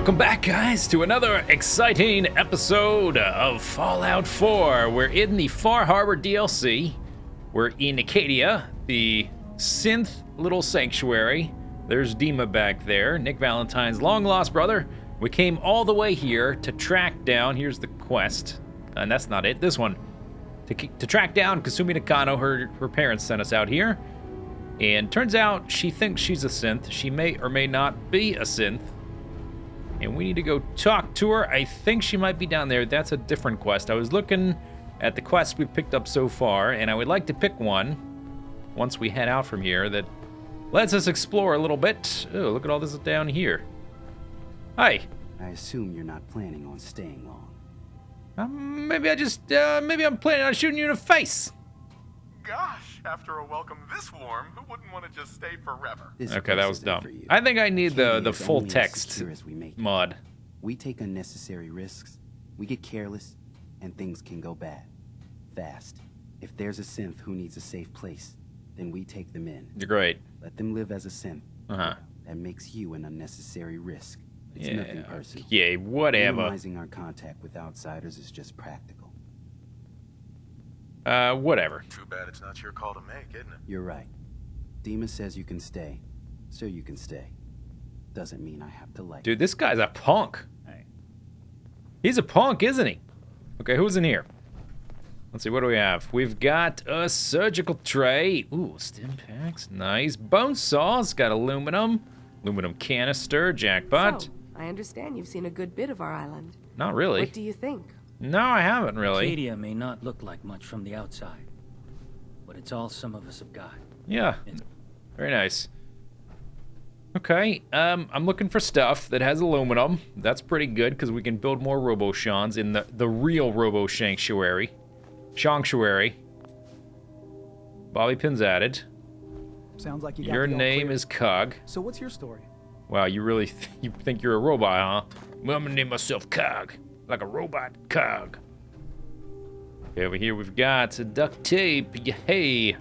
Welcome back, guys, to another exciting episode of Fallout 4. We're in the Far Harbor DLC. We're in Acadia, the synth little sanctuary. There's Dima back there, Nick Valentine's long-lost brother. We came all the way here to track down, here's the quest, and that's not it, this one. To track down Kasumi Nakano, her parents sent us out here. And turns out she thinks she's a synth. She may or may not be a synth. And we need to go talk to her. I think she might be down there. That's a different quest. I was looking at the quests we've picked up so far, and I would like to pick one once we head out from here that lets us explore a little bit. Oh, look at all this down here. Hi. I assume you're not planning on staying long. Maybe I'm planning on shooting you in the face. Gosh, after a welcome this warm, who wouldn't want to just stay forever? Okay, that was dumb. I think I need the full text mod. We take unnecessary risks, we get careless, and things can go bad. Fast. If there's a synth who needs a safe place, then we take them in. You're great. Let them live as a synth. Uh-huh. That makes you an unnecessary risk. It's nothing personal. Yeah, whatever. Minimizing our contact with outsiders is just practical. Whatever. Too bad it's not your call to make, isn't it? You're right. Dima says you can stay, so you can stay. Doesn't mean I have to like. Dude, this guy's a punk. Hey. He's a punk, isn't he? Okay, who's in here? Let's see, what do we have? We've got a surgical tray. Ooh, stim packs, nice. Bone saws, got aluminum canister, jackpot. So, I understand you've seen a good bit of our island. Not really. What do you think? No, I haven't really. Acadia may not look like much from the outside, but it's all some of us have got. Yeah, very nice. Okay, I'm looking for stuff that has aluminum. That's pretty good because we can build more Robo-Shans in the real Robo-Sanctuary. Sanctuary. Bobby pins added. Sounds like you got Your name is Cog. So what's your story? Wow, you really you think you're a robot, huh? Well, I'm gonna name myself Cog. Like a robot cog. Okay, over here we've got duct tape. Hey.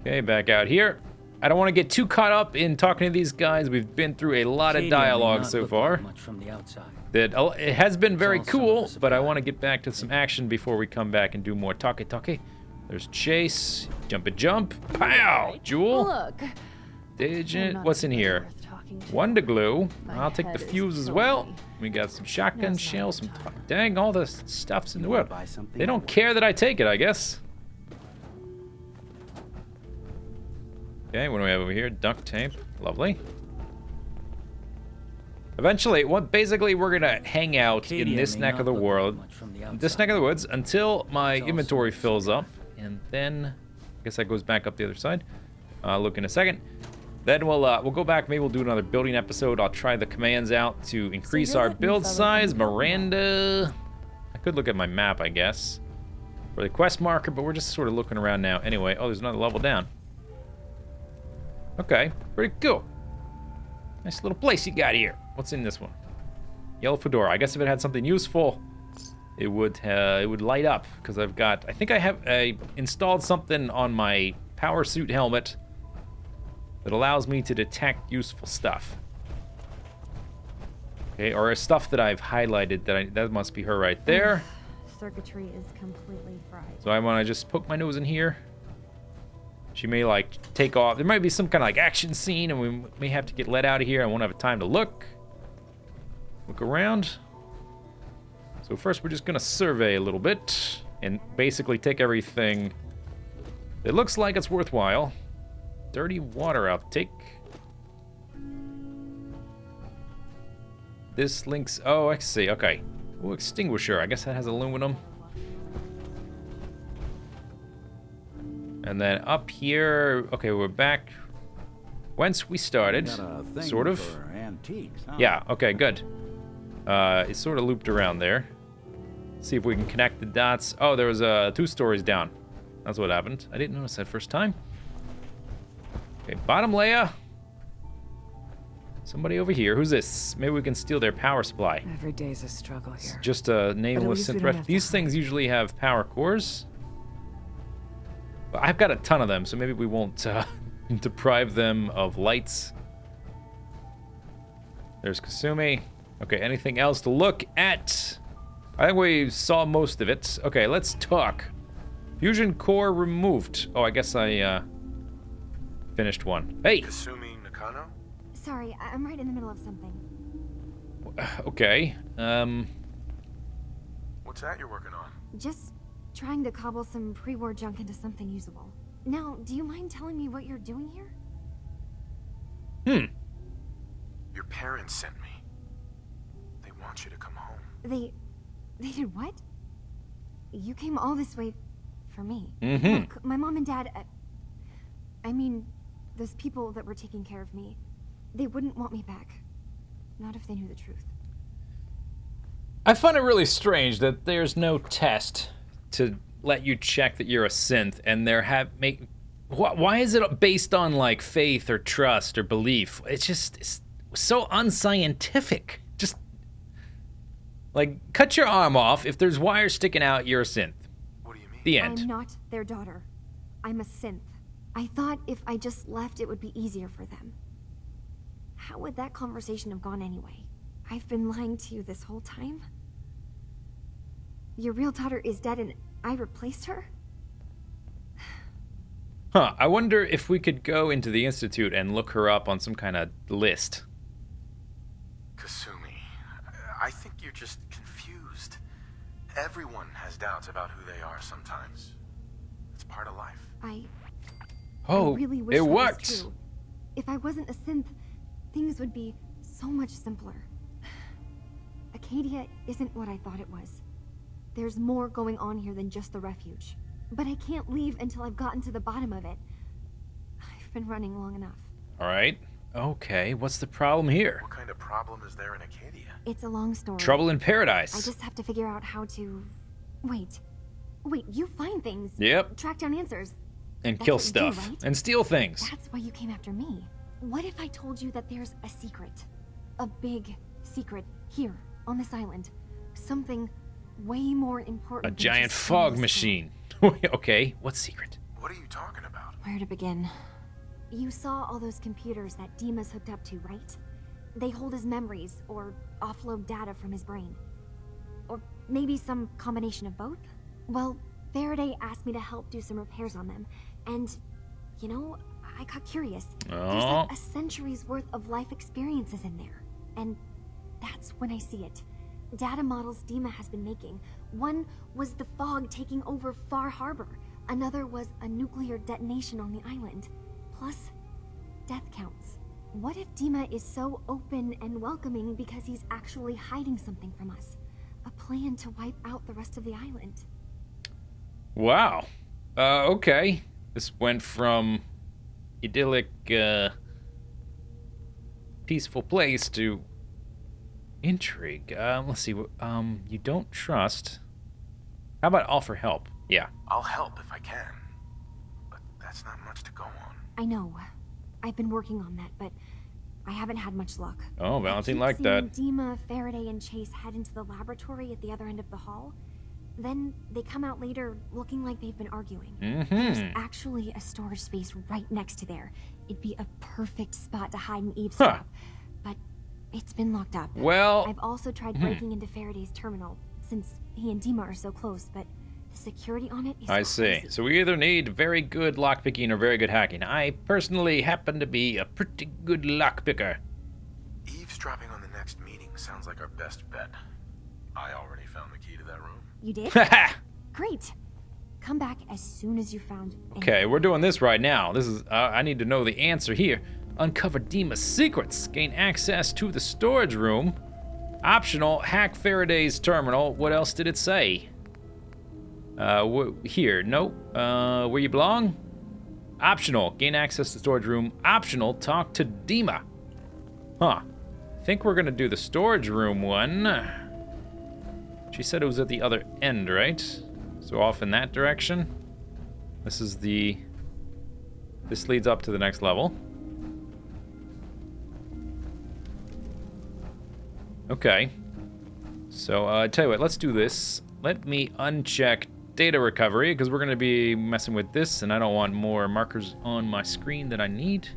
Okay, back out here. I don't want to get too caught up in talking to these guys. We've been through a lot of dialogue so far. Much from the outside. It has been very cool, but I want to get back to some action before we come back and do more talkie. There's Chase. Jump. Pow! Jewel. Look. Agent. What's in here? Wonder glue. I'll take the fuse as well. We got some shotgun shells, some dang, all the stuff's in the world. They don't care that I take it, I guess. Okay, what do we have over here? Duct tape. Lovely. Eventually, basically we're gonna hang out in this neck of the world, this neck of the woods, until my inventory fills up, and then I guess that goes back up the other side. Look in a second. Then we'll go back, maybe we'll do another building episode. I'll try the commands out to increase our build size. Miranda. I could look at my map, I guess, for the quest marker, but we're just sort of looking around now. Anyway, oh, there's another level down. Okay, pretty cool. Nice little place you got here. What's in this one? Yellow fedora. I guess if it had something useful, it would light up, because I think I have installed something on my power suit helmet that allows me to detect useful stuff. Okay, or stuff that I've highlighted that must be her right there. Circuitry is completely fried. So I want to just poke my nose in here. She may like take off. There might be some kind of like action scene and we may have to get let out of here. I won't have time to look around. So first we're just gonna survey a little bit and basically take everything that looks like it's worthwhile. Dirty water I'll take. This links, oh, I see, okay. Ooh, extinguisher, I guess that has aluminum. And then up here, okay, we're back whence we started, sort of. Antiques, huh? Yeah, okay, good. It's sort of looped around there. Let's see if we can connect the dots. Oh, there was 2 stories down. That's what happened. I didn't notice that first time. Okay, bottom layer. Somebody over here. Who's this? Maybe we can steal their power supply. Every day's a struggle here. It's just a nameless synth ref. These things usually have power cores. But I've got a ton of them, so maybe we won't deprive them of lights. There's Kasumi. Okay, anything else to look at? I think we saw most of it. Okay, let's talk. Fusion core removed. Oh, I guess I finished one. Hey! Kasumi Nakano? Sorry, I'm right in the middle of something. Okay, What's that you're working on? Just trying to cobble some pre-war junk into something usable. Now, do you mind telling me what you're doing here? Your parents sent me. They want you to come home. They did what? You came all this way for me. Look, my mom and dad, I mean, those people that were taking care of me, they wouldn't want me back. Not if they knew the truth. I find it really strange that there's no test to let you check that you're a synth, and why is it based on like faith or trust or belief? It's so unscientific. Just like cut your arm off. If there's wires sticking out, you're a synth. What do you mean? The end. I'm not their daughter. I'm a synth. I thought if I just left, it would be easier for them. How would that conversation have gone anyway? I've been lying to you this whole time? Your real daughter is dead and I replaced her? Huh, I wonder if we could go into the Institute and look her up on some kind of list. Kasumi, I think you're just confused. Everyone has doubts about who they are sometimes. It's part of life. I Oh, really wish it that was worked. true. If I wasn't a synth, things would be so much simpler. Acadia isn't what I thought it was. There's more going on here than just the refuge. But I can't leave until I've gotten to the bottom of it. I've been running long enough. All right. Okay, what's the problem here? What kind of problem is there in Acadia? It's a long story. Trouble in I paradise. just have to figure out how to... Wait, you find things. Yep. Track down answers. And That's kill what you do, stuff. right? And steal things. That's why you came after me. What if I told you that there's a secret? A big secret here on this island. Something way more important A than giant just fog this machine. Okay, what's secret? What are you talking about? Where to begin? You saw all those computers that Dima's hooked up to, right? They hold his memories or offload data from his brain. Or maybe some combination of both? Well, Faraday asked me to help do some repairs on them. And, you know, I got curious. There's like a century's worth of life experiences in there. And that's when I see it. Data models Dima has been making. One was the fog taking over Far Harbor. Another was a nuclear detonation on the island. Plus, death counts. What if Dima is so open and welcoming because he's actually hiding something from us? A plan to wipe out the rest of the island. Wow. Okay. This went from idyllic, peaceful place to intrigue. Let's see. You don't trust. How about offer help? Yeah. I'll help if I can. But that's not much to go on. I know. I've been working on that, but I haven't had much luck. Oh, Valentine I like keep that. seeing Dima, Faraday, and Chase head into the laboratory at the other end of the hall. Then they come out later looking like they've been arguing. There's actually a storage space right next to there. It'd be a perfect spot to hide and eavesdrop. But it's been locked up. Well, I've also tried breaking into Faraday's terminal, since he and Dima are so close, but the security on it is I see. crazy. So we either need very good lockpicking or very good hacking. I personally happen to be a pretty good lockpicker. Eavesdropping on the next meeting sounds like our best bet. I already found the key to that room. You did? Haha! Great. Come back as soon as you found Okay, we're doing this right now. This is, I need to know the answer here. Uncover Dima's secrets. Gain access to the storage room. Optional, hack Faraday's terminal. What else did it say? Here, nope. Where you belong? Optional, gain access to the storage room. Optional, talk to Dima. Huh. I think we're gonna do the storage room one. She said it was at the other end, right? So off in that direction. This leads up to the next level. Okay. So, I tell you what, let's do this. Let me uncheck data recovery, because we're going to be messing with this, and I don't want more markers on my screen than I need.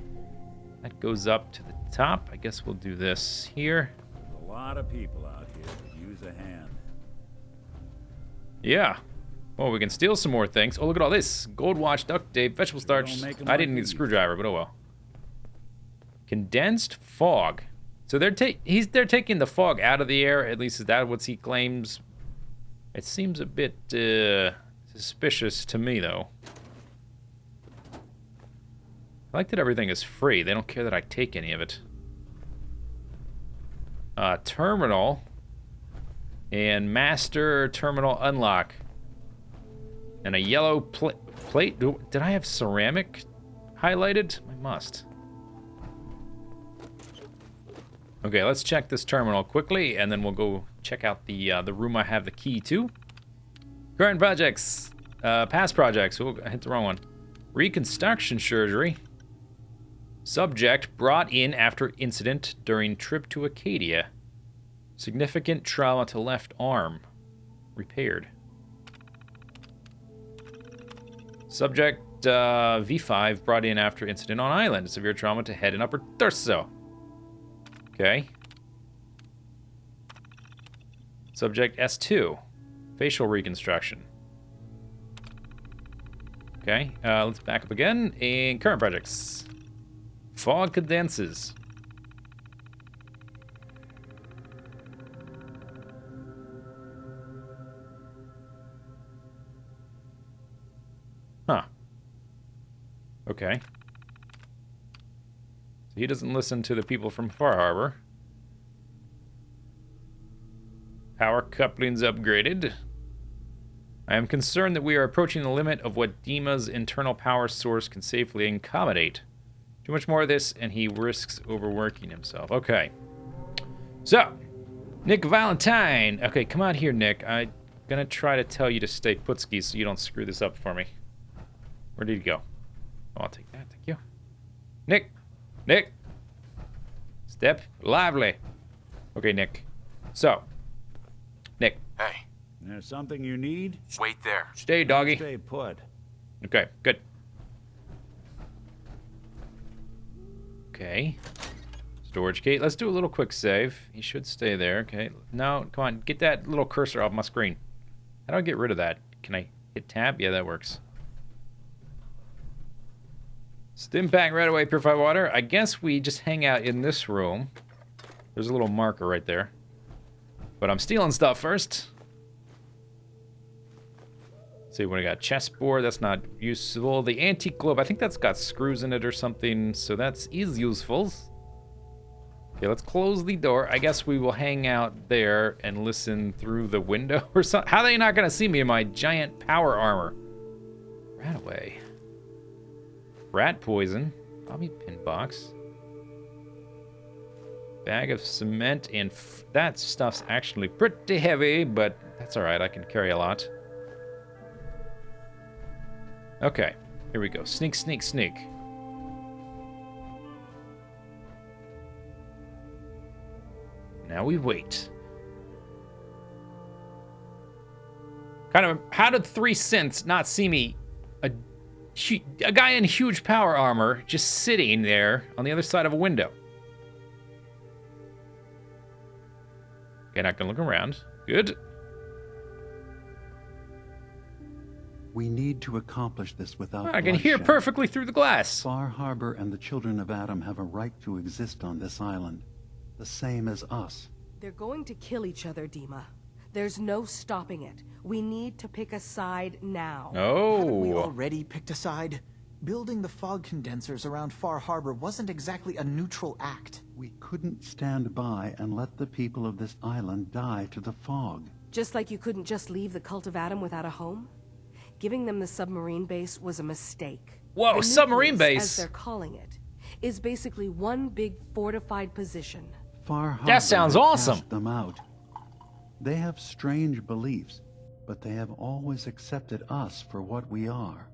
That goes up to the top. I guess we'll do this here. The lot of people out here that use a hand. Yeah. Oh, we can steal some more things. Oh, look at all this. Gold watch, duct tape, vegetable starch. Don't make 'em I didn't like need a these. screwdriver, but oh well. Condensed fog. So they're taking the fog out of the air. At least is that what he claims. It seems a bit suspicious to me, though. I like that everything is free. They don't care that I take any of it. Terminal. And master terminal unlock. And a yellow plate. Did I have ceramic highlighted? I must. Okay, let's check this terminal quickly, and then we'll go check out the room I have the key to. Current projects. Past projects. Oh, I hit the wrong one. Reconstruction surgery. Subject brought in after incident during trip to Acadia. Significant trauma to left arm. Repaired. Subject V5 brought in after incident on island. Severe trauma to head and upper torso. Okay. Subject S2. Facial reconstruction. Okay, let's back up again. In current projects. Fog condenses. Huh. Okay. So he doesn't listen to the people from Far Harbor. Power couplings upgraded. I am concerned that we are approaching the limit of what Dima's internal power source can safely accommodate. Too much more of this, and he risks overworking himself. Okay. So, Nick Valentine. Okay, come out here, Nick. I'm gonna try to tell you to stay putski so you don't screw this up for me. Where did he go? Oh, I'll take that. Thank you. Nick. Nick. Step lively. Okay, Nick. So, Nick. Hey, There's something you need? wait there. Stay, doggy. Stay put. Okay, good. Okay. Storage gate. Let's do a little quick save. He should stay there. Okay. No, come on. Get that little cursor off my screen. How do I get rid of that? Can I hit tab? Yeah, that works. Stim pack right away, purified water. I guess we just hang out in this room. There's a little marker right there. But I'm stealing stuff first. Let's see what I got. Chessboard, that's not useful. The antique globe, I think that's got screws in it or something, so that's useful. Okay, let's close the door. I guess we will hang out there and listen through the window or something. How are they not gonna see me in my giant power armor? Rat away. Rat poison. Bobby pin box. Bag of cement and that stuff's actually pretty heavy, but that's alright. I can carry a lot. Okay, here we go. Sneak, sneak, sneak. Now we wait. Kind of, how did 3 synths not see me? A guy in huge power armor just sitting there on the other side of a window. Okay, not gonna look around. Good. We need to accomplish this without I can hear bloodshed. perfectly through the glass. Far Harbor and the children of Adam have a right to exist on this island, the same as us. They're going to kill each other, Dima. There's no stopping it. We need to pick a side now. Haven't we Oh. already picked a side? Building the fog condensers around Far Harbor wasn't exactly a neutral act. We couldn't stand by and let the people of this island die to the fog. Just like you couldn't just leave the Cult of Adam without a home? Giving them the submarine base was a mistake. Whoa, The submarine nucleus, base. as they're calling it, is basically one big fortified position. Far Harbor That sounds had awesome. cast them out. They have strange beliefs, but they have always accepted us for what we are.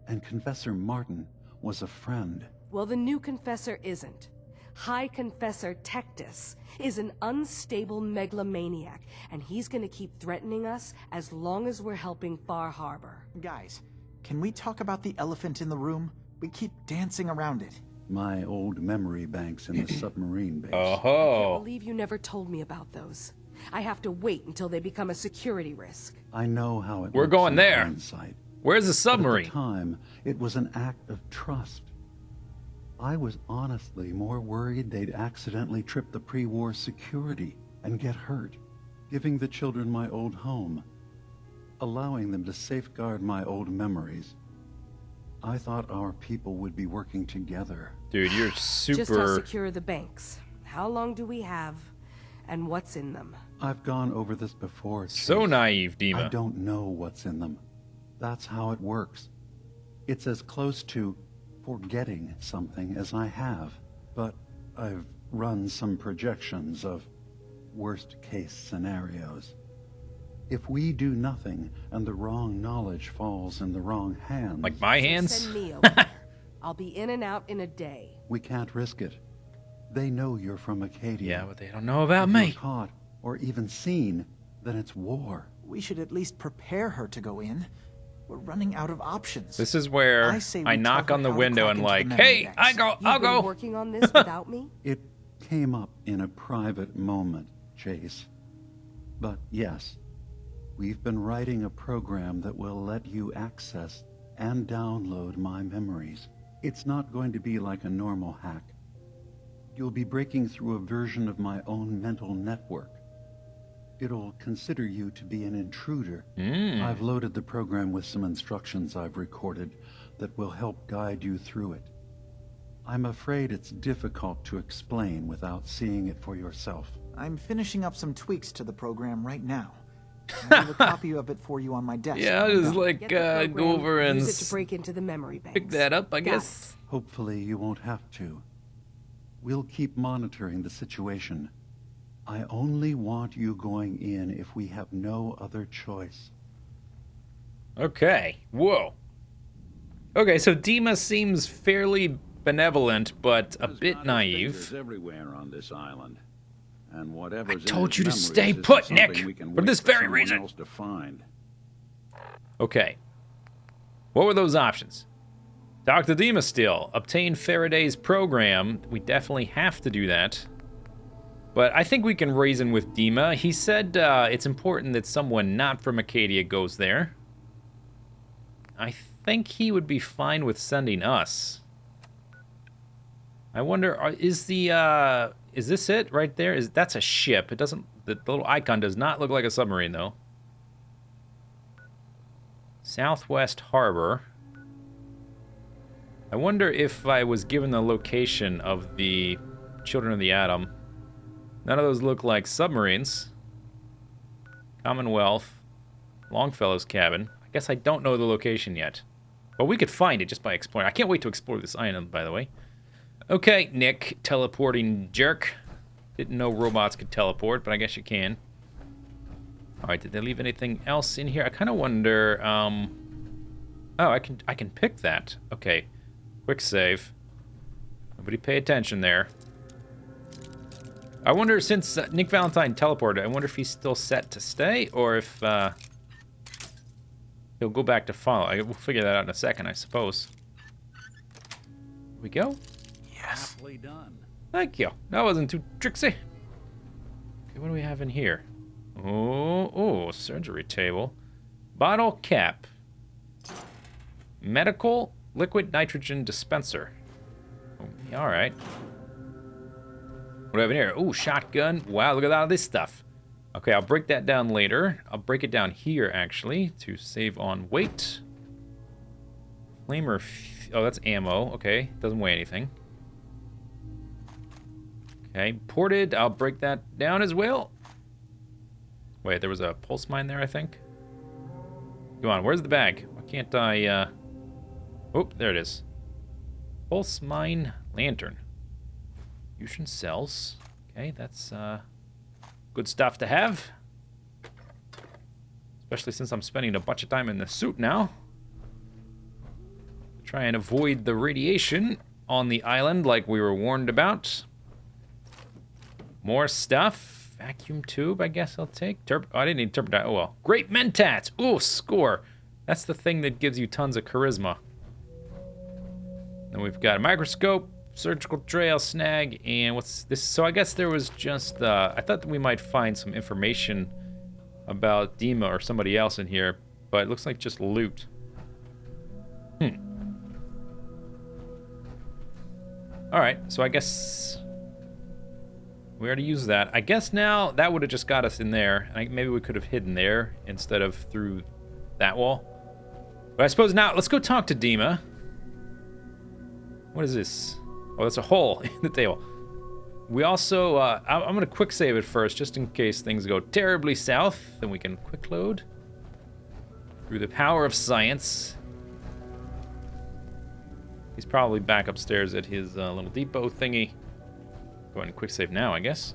And Confessor Martin was a friend. Well, the new Confessor isn't. High Confessor Tectus is an unstable megalomaniac, and he's gonna keep threatening us as long as we're helping Far Harbor. Guys, can we talk about the elephant in the room? We keep dancing around it. My old memory banks in the submarine base. I can't Oh. believe you never told me about those. I have to wait until they become a security risk. I know how it We're looks going in there. hindsight, Where's the but at submarine? the time, it was an act of trust. I was honestly more worried they'd accidentally trip the pre-war security and get hurt, giving the children my old home, allowing them to safeguard my old memories. I thought our people would be working together. Dude, you're Just how super... secure are the banks? How long do we have? And what's in them? I've gone over this before, So Chase. naive, I Dima. don't know what's in them. That's how it works. It's as close to forgetting something as I have, but I've run some projections of worst-case scenarios. If we do nothing and the wrong knowledge falls in the wrong hands, Like my hands? Send me over. I'll be in and out in a day. we can't risk it. They know you're from Acadia. Yeah, but they don't know about If me. you're caught or even seen, then it's war. We should at least prepare her to go in. We're running out of options. This is where I say I we knock tell on her the how to window crack and into the like, memory hey, banks. I'll You've been go. working on this without me? It came up in a private moment, Chase. But yes, we've been writing a program that will let you access and download my memories. It's not going to be like a normal hack. You'll be breaking through a version of my own mental network. It'll consider you to be an intruder. I've loaded the program with some instructions I've recorded that will help guide you through it. I'm afraid it's difficult to explain without seeing it for yourself. I'm finishing up some tweaks to the program right now. I have a copy of it for you on my desk. Yeah, I'll just like Get the program, go over and use it to break into the memory banks. pick that up, I Got guess. Hopefully you won't have to. We'll keep monitoring the situation. I only want you going in if we have no other choice. Okay. Whoa. Okay, so Dima seems fairly benevolent, but a There's bit got naive. fingers everywhere on this island. And whatever's in told his you to memories stay isn't put, something Nick, we can for wait this for very someone reason. else to find. Okay. What were those options? Dr. Dima still. Obtain Faraday's program. We definitely have to do that. But I think we can reason with Dima. He said it's important that someone not from Acadia goes there. I think he would be fine with sending us. I wonder, is this it right there? That's a ship. It doesn't, the little icon does not look like a submarine though. Southwest Harbor. I wonder if I was given the location of the Children of the Atom. None of those look like submarines. Commonwealth. Longfellow's cabin. I guess I don't know the location yet. But we could find it just by exploring. I can't wait to explore this island, by the way. Okay, Nick, teleporting jerk. Didn't know robots could teleport, but I guess you can. Alright, did they leave anything else in here? I kind of wonder, oh, I can pick that. Okay. Quick save. Nobody pay attention there. I wonder, since Nick Valentine teleported, I wonder if he's still set to stay, or if he'll go back to follow. We'll figure that out in a second, I suppose. Here we go. Yes. Happily done. Thank you. That wasn't too tricksy. Okay, what do we have in here? Oh, surgery table. Bottle cap. Medical liquid nitrogen dispenser. Oh, all right. What do we have in here? Ooh, shotgun. Wow, look at all this stuff. Okay, I'll break that down later. I'll break it down here, actually, to save on weight. Flamer. Oh, that's ammo. Okay, doesn't weigh anything. Okay, ported. I'll break that down as well. Wait, there was a pulse mine there, I think. Come on, where's the bag? Why can't I, Oh, there it is. Pulse mine lantern. Fusion cells. Okay, that's, good stuff to have. Especially since I'm spending a bunch of time in the suit now. Try and avoid the radiation on the island like we were warned about. More stuff. Vacuum tube, I guess I'll take. Oh, I didn't need turpentine. Oh, well. Great mentats. Ooh, score. That's the thing that gives you tons of charisma. Then we've got a microscope, surgical trail snag, and what's this? So I guess there was just, I thought that we might find some information about Dima or somebody else in here, but it looks like just loot. Alright, so I guess we already used that. I guess now that would have just got us in there. Maybe we could have hidden there instead of through that wall. But I suppose now, let's go talk to Dima. What is this? Oh, that's a hole in the table. We also, I'm going to quick save it first, just in case things go terribly south. Then we can quick load through the power of science. He's probably back upstairs at his little depot thingy. Go ahead and quick save now, I guess.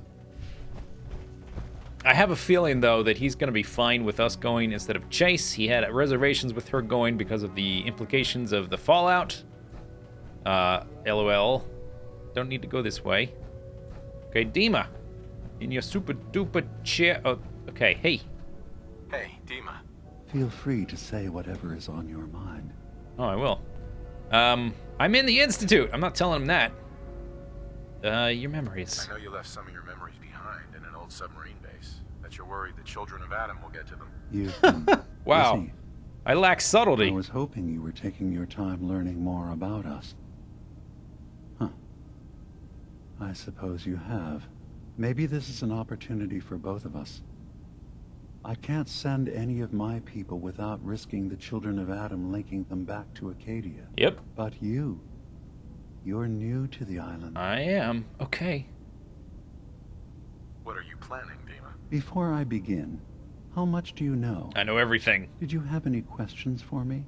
I have a feeling, though, that he's going to be fine with us going instead of Chase. He had reservations with her going because of the implications of the fallout. LOL. Don't need to go this way. Okay, Dima. In your super duper chair. Oh, okay, hey. Hey, Dima. Feel free to say whatever is on your mind. Oh, I will. I'm in the Institute. I'm not telling him that. Your memories. I know you left some of your memories behind in an old submarine base. Bet you're worried the children of Adam will get to them. You've been Wow. busy. I lack subtlety. I was hoping you were taking your time learning more about us. Huh. I suppose you have. Maybe this is an opportunity for both of us. I can't send any of my people without risking the children of Adam linking them back to Acadia. Yep. But you're new to the island. I am. Okay. What are you planning, Dima? Before I begin, how much do you know? I know everything. Did you have any questions for me?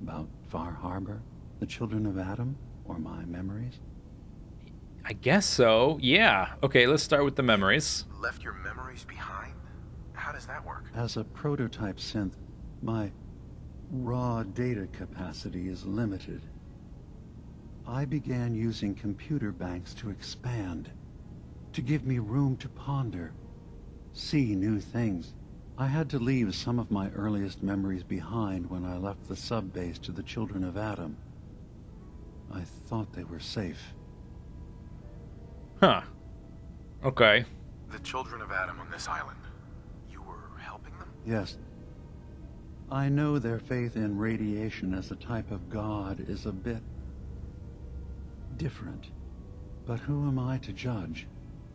About Far Harbor, the children of Adam, or my memories? I guess so. Yeah. Okay, let's start with the memories. Left your memories behind? How does that work? As a prototype synth, my raw data capacity is limited. I began using computer banks to expand, to give me room to ponder, see new things. I had to leave some of my earliest memories behind when I left the sub-base to the children of Adam. I thought they were safe. Huh. Okay. The children of Adam on this island. You were helping them? Yes. I know their faith in radiation as a type of god is a bit different. But who am I to judge?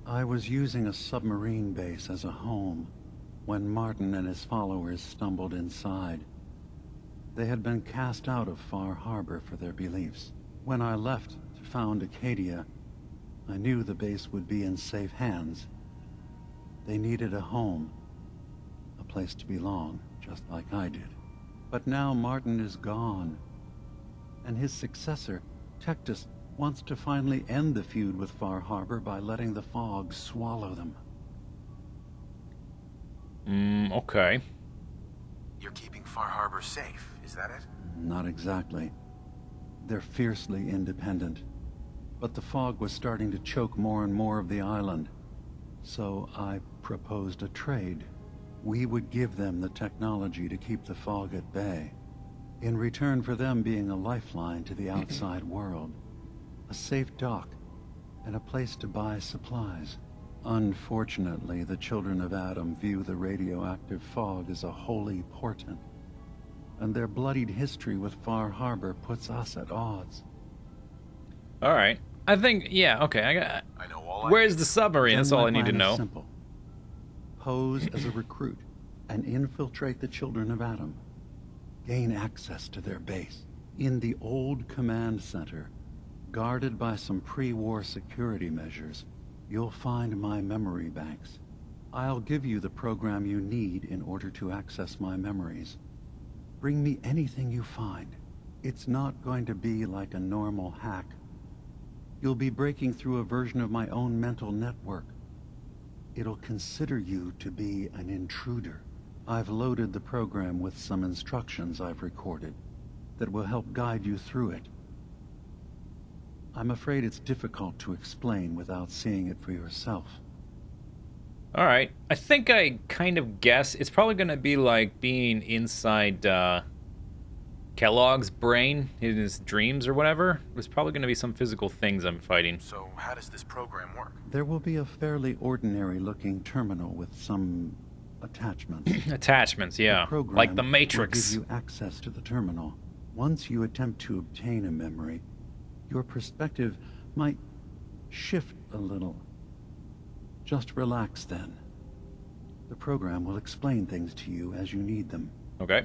I was using a submarine base as a home when Martin and his followers stumbled inside. They had been cast out of Far Harbor for their beliefs. When I left to found Acadia, I knew the base would be in safe hands. They needed a home, a place to belong, just like I did. But now Martin is gone, and his successor, Tectus, wants to finally end the feud with Far Harbor by letting the fog swallow them. Okay. You're keeping Far Harbor safe, is that it? Not exactly. They're fiercely independent. But the fog was starting to choke more and more of the island. So I proposed a trade. We would give them the technology to keep the fog at bay, in return for them being a lifeline to the outside world. A safe dock, and a place to buy supplies. Unfortunately, the children of Adam view the radioactive fog as a holy portent, and their bloodied history with Far Harbor puts us at odds. All right. I think, yeah, okay. I know all Where's the submarine? Then That's all my I need to plan is know. Simple. Pose as a recruit and infiltrate the children of Adam. Gain access to their base. In the old command center, guarded by some pre-war security measures, you'll find my memory banks. I'll give you the program you need in order to access my memories. Bring me anything you find. It's not going to be like a normal hack. You'll be breaking through a version of my own mental network. It'll consider you to be an intruder. I've loaded the program with some instructions I've recorded that will help guide you through it. I'm afraid it's difficult to explain without seeing it for yourself. All right. I think I kind of guess it's probably going to be like being inside Kellogg's brain in his dreams or whatever. There's probably going to be some physical things I'm fighting. So how does this program work? There will be a fairly ordinary-looking terminal with some attachments. Attachments, yeah. The program Like the Matrix. will give you access to the terminal. Once you attempt to obtain a memory, your perspective might shift a little. Just relax then. The program will explain things to you as you need them. Okay.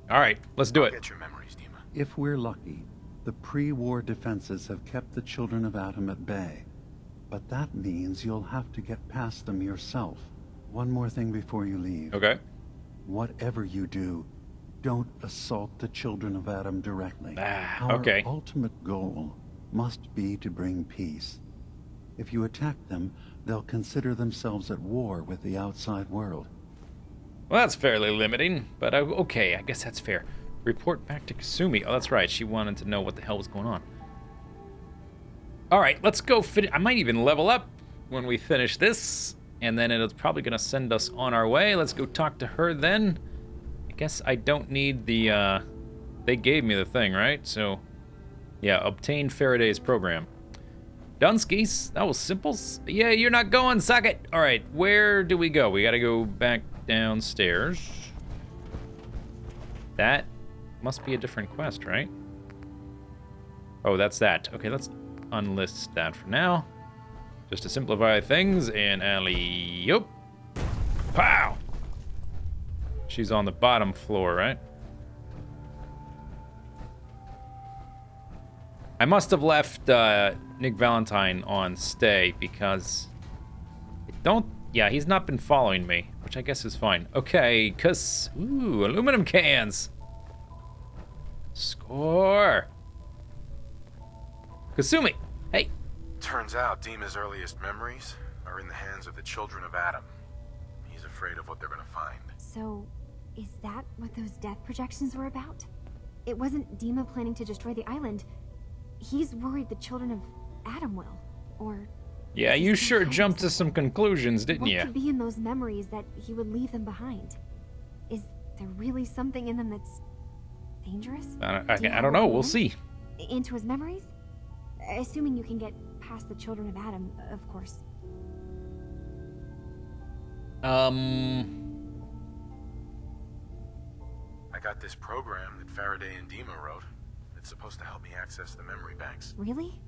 All right, let's do I'll it. get your memories, Dima. If we're lucky, the pre-war defenses have kept the children of Atom at bay. But that means you'll have to get past them yourself. One more thing before you leave. Okay. Whatever you do, don't assault the children of Atom directly. Okay. Our ultimate goal must be to bring peace. If you attack them, they'll consider themselves at war with the outside world. Well, that's fairly limiting, but okay, I guess that's fair. Report back to Kasumi. Oh, that's right. She wanted to know what the hell was going on. All right, let's go. I might even level up when we finish this, and then it's probably going to send us on our way. Let's go talk to her then. I guess I don't need the... They gave me the thing, right? So, yeah, obtain Faraday's program. Dunskies, that was simple. Yeah, you're not going, suck it. All right, where do we go? We got to go back downstairs. That must be a different quest, right? Oh, that's that. Okay, let's unlist that for now. Just to simplify things, and alley-oop. Pow! She's on the bottom floor, right? I must have left Nick Valentine on stay because yeah, he's not been following me, which I guess is fine. Okay, ooh, aluminum cans. Score. Kasumi, hey. Turns out Dima's earliest memories are in the hands of the children of Atom. He's afraid of what they're gonna find. So, is that what those death projections were about? It wasn't Dima planning to destroy the island. He's worried the children of Atom will, or... Yeah, you sure jumped to some conclusions, didn't you? What could be in those memories that he would leave them behind? Is there really something in them that's dangerous? I don't know. We'll see. Into his memories? Assuming you can get past the children of Atom, of course. I got this program that Faraday and Dima wrote. It's supposed to help me access the memory banks. Really?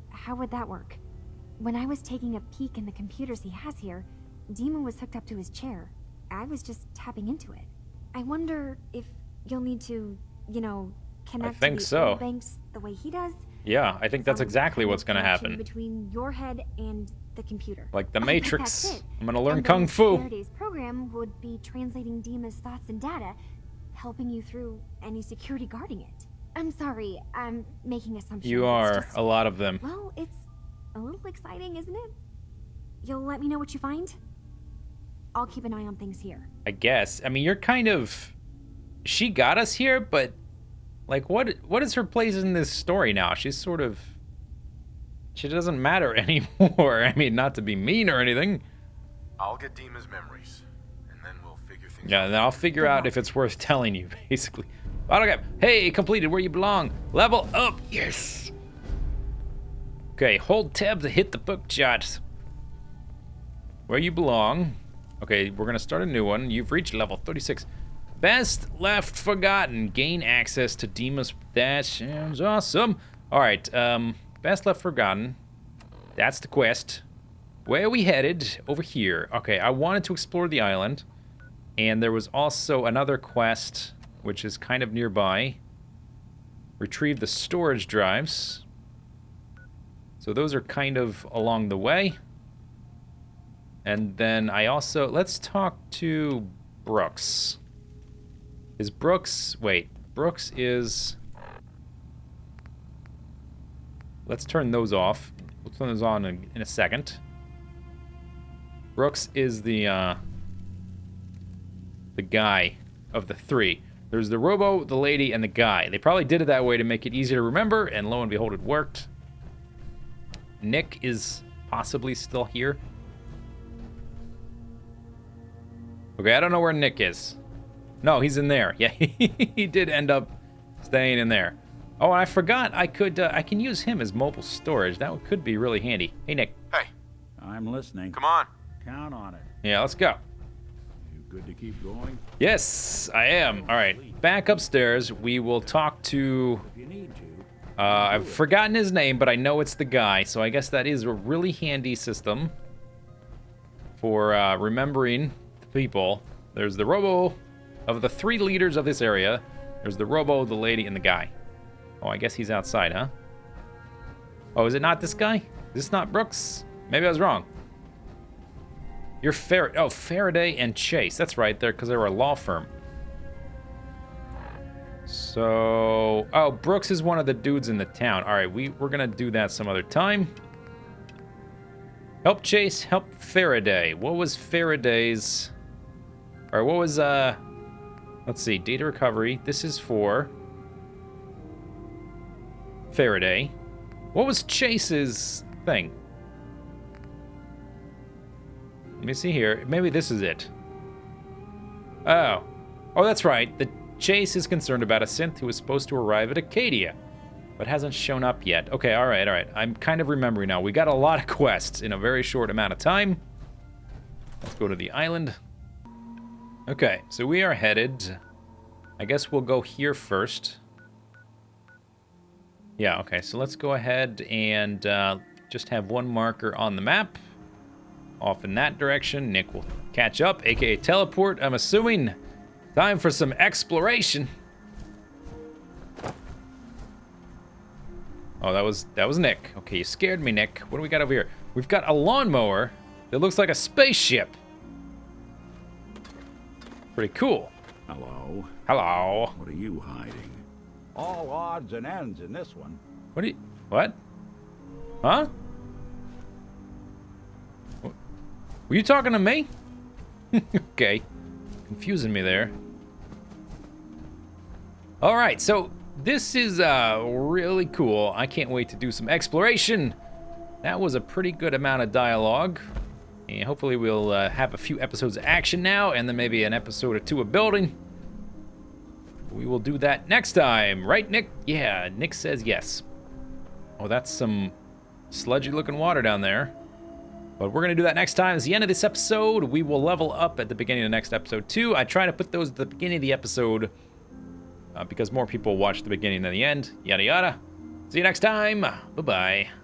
How would that work? When I was taking a peek in the computers he has here, Dima was hooked up to his chair. I was just tapping into it. I wonder if you'll need to, you know, connect to the old banks the way he does. Yeah, I think that's exactly what's going to happen. Between your head and the computer. Like the Matrix. That's it. I'm going to learn And Kung then Fu. Faraday's program would be translating Dima's thoughts and data, helping you through any security guarding it. I'm sorry, I'm making assumptions. You are, a lot of them. Well, it's a little exciting, isn't it? You'll let me know what you find? I'll keep an eye on things here. I guess. I mean, you're kind of... She got us here, but... Like, what is her place in this story now? She's sort of... She doesn't matter anymore. I mean, not to be mean or anything. I'll get Dima's memories, and then we'll figure things out. Yeah, then I'll figure out if it's worth telling you, basically. Autograph. Hey, completed where you belong. Level up. Yes. Okay, hold tab to hit the book chart. Where you belong. Okay, we're going to start a new one. You've reached level 36. Best left forgotten. Gain access to Dima's... That sounds awesome. All right, best left forgotten. That's the quest. Where are we headed? Over here. Okay, I wanted to explore the island. And there was also another quest, which is kind of nearby. Retrieve the storage drives. So those are kind of along the way. And then I also... Let's talk to Brooks. Is Brooks... Wait. Brooks is... Let's turn those off. We'll turn those on in a second. Brooks is the guy of the three. There's the robo, the lady, and the guy. They probably did it that way to make it easier to remember, and lo and behold, it worked. Nick is possibly still here. Okay, I don't know where Nick is. No, he's in there. Yeah, he did end up staying in there. Oh, and I forgot I can use him as mobile storage. That could be really handy. Hey, Nick. Hey, I'm listening. come on. Count on it. Yeah, let's go. You good to keep going? Yes, I am. All right, back upstairs. We will talk to... If you need to. I've forgotten his name, but I know it's the guy. So I guess that is a really handy system for remembering the people. There's the Robo of the 3 leaders of this area. There's the Robo, the lady, and the guy. Oh, I guess he's outside, huh? Oh, is it not this guy? Is this not Brooks? Maybe I was wrong. You're Faraday and Chase. That's right, because they're a law firm. So, oh, Brooks is one of the dudes in the town. All right, we're gonna do that some other time. Help Chase, help Faraday. What was Faraday's? Or what was let's see, data recovery. This is for Faraday. What was Chase's thing? Let me see here. Maybe this is it. Oh, that's right. The Chase is concerned about a synth who is supposed to arrive at Acadia, but hasn't shown up yet. Okay, all right. I'm kind of remembering now. We got a lot of quests in a very short amount of time. Let's go to the island. Okay, so we are headed. I guess we'll go here first. Yeah, okay, so let's go ahead and just have one marker on the map. Off in that direction. Nick will catch up, aka teleport, I'm assuming. Time for some exploration. Oh, that was Nick. Okay, you scared me, Nick. What do we got over here? We've got a lawnmower that looks like a spaceship. Pretty cool. Hello. Hello. What are you hiding? All odds and ends in this one. What? Huh? Were you talking to me? Okay. Confusing me there. All right, so this is really cool. I can't wait to do some exploration. That was a pretty good amount of dialogue. And hopefully we'll have a few episodes of action now, and then maybe an episode or 2 of building. We will do that next time, right, Nick? Yeah, Nick says yes. Oh, that's some sludgy-looking water down there. But we're going to do that next time. It's the end of this episode. We will level up at the beginning of the next episode, too. I try to put those at the beginning of the episode because more people watch the beginning than the end. Yada, yada. See you next time. Bye-bye.